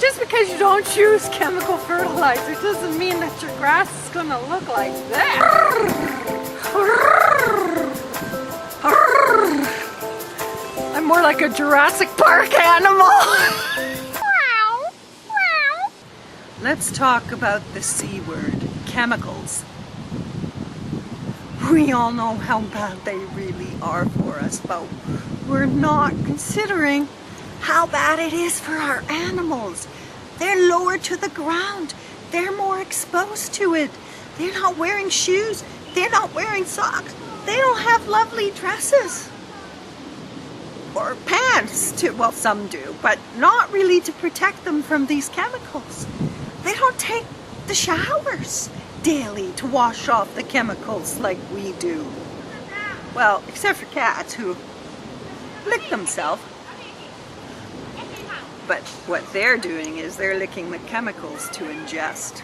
just because you don't use chemical fertilizer doesn't mean that your grass is going to look like that. I'm more like a Jurassic Park animal. Let's talk about the C word, chemicals. We all know how bad they really are for us, but we're not considering how bad it is for our animals. They're lower to the ground. They're more exposed to it. They're not wearing shoes. They're not wearing socks. They don't have lovely dresses. Or pants, too. Well, some do, but not really to protect them from these chemicals. They don't take the showers daily to wash off the chemicals like we do. Well, except for cats who lick themselves. But what they're doing is they're licking the chemicals to ingest.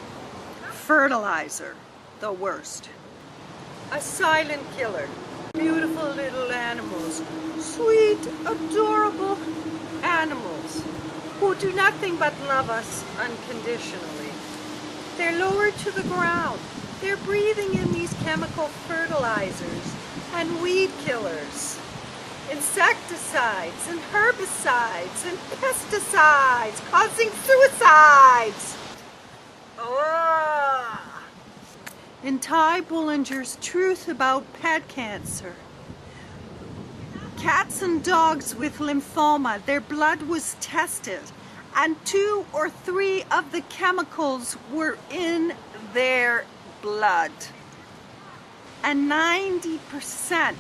Fertilizer, the worst. A silent killer. Beautiful little animals. Sweet, adorable animals who do nothing but love us unconditionally. They're lowered to the ground. They're breathing in these chemical fertilizers and weed killers, insecticides and herbicides and pesticides causing suicides. In Ty Bullinger's Truth About Pet Cancer, cats and dogs with lymphoma, their blood was tested and 2 or 3 of the chemicals were in their blood. And 90%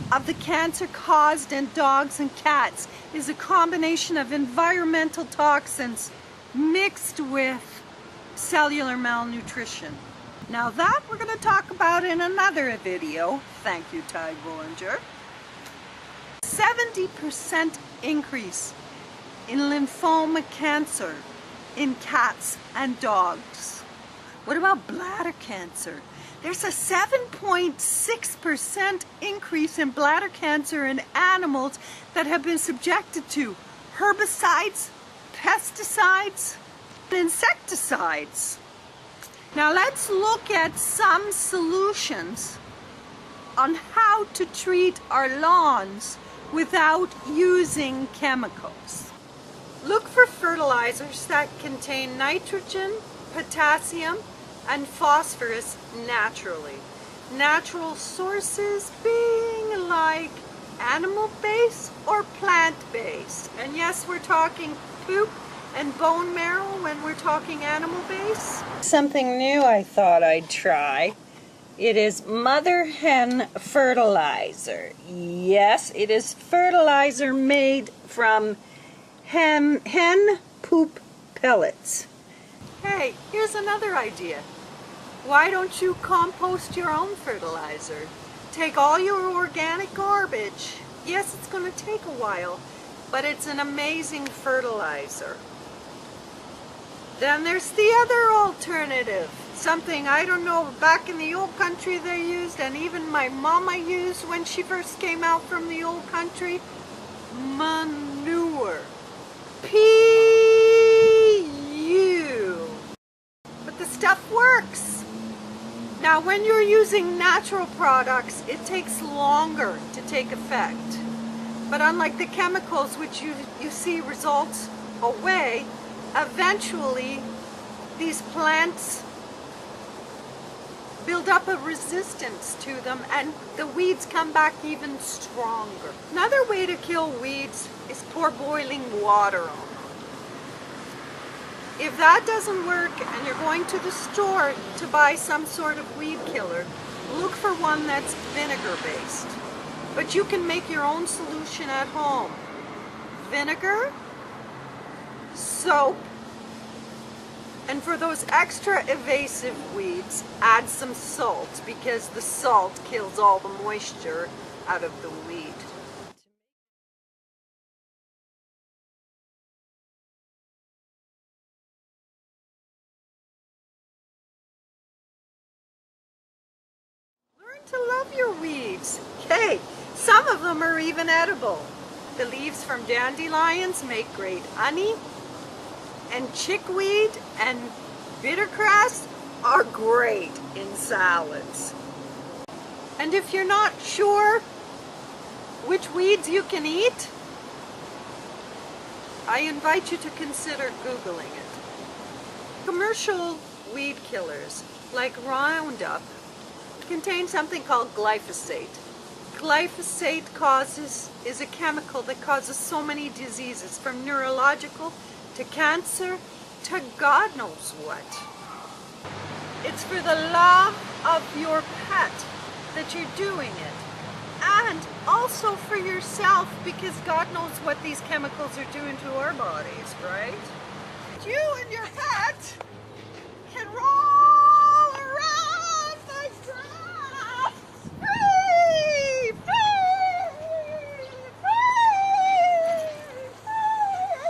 of the cancer caused in dogs and cats is a combination of environmental toxins mixed with cellular malnutrition. Now that we're going to talk about in another video. Thank you, Ty Bullinger. 70% increase in lymphoma cancer in cats and dogs. What about bladder cancer? There's a 7.6% increase in bladder cancer in animals that have been subjected to herbicides, pesticides, and insecticides. Now let's look at some solutions on how to treat our lawns without using chemicals. Look for fertilizers that contain nitrogen, potassium, and phosphorus naturally. Natural sources being like animal-based or plant-based. And yes, we're talking poop and bone marrow when we're talking animal-based. Something new I thought I'd try. It is mother hen fertilizer. Yes, it is fertilizer made from hen poop pellets. Hey, here's another idea. Why don't you compost your own fertilizer? Take all your organic garbage. Yes, it's going to take a while, but it's an amazing fertilizer. Then there's the other alternative. Something, I don't know, back in the old country they used, and even my mama used when she first came out from the old country. Manure. P-U. But the stuff works. Now when you're using natural products, it takes longer to take effect. But unlike the chemicals, which you see results away, eventually these plants build up a resistance to them and the weeds come back even stronger. Another way to kill weeds is pour boiling water on them. If that doesn't work and you're going to the store to buy some sort of weed killer, look for one that's vinegar based. But you can make your own solution at home. Vinegar, soap, and for those extra invasive weeds, add some salt because the salt kills all the moisture out of the weed. Learn to love your weeds. Hey, some of them are even edible. The leaves from dandelions make great honey, and chickweed and bittergrass are great in salads. And if you're not sure which weeds you can eat, I invite you to consider Googling it. Commercial weed killers like Roundup contain something called glyphosate. Glyphosate is a chemical that causes so many diseases, from neurological to cancer to God knows what. It's for the love of your pet that you're doing it, and also for yourself, because God knows what these chemicals are doing to our bodies, right? You and your pet can roll around the grass free, free, free,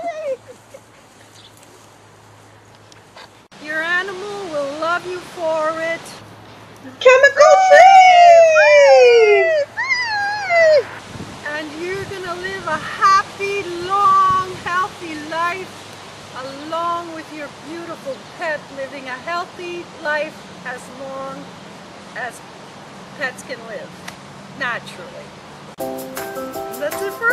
free. Your animal will love you for it. Chemical free! And you're gonna live a happy, long, healthy life along with your beautiful pet, living a healthy life as long as pets can live naturally. That's it for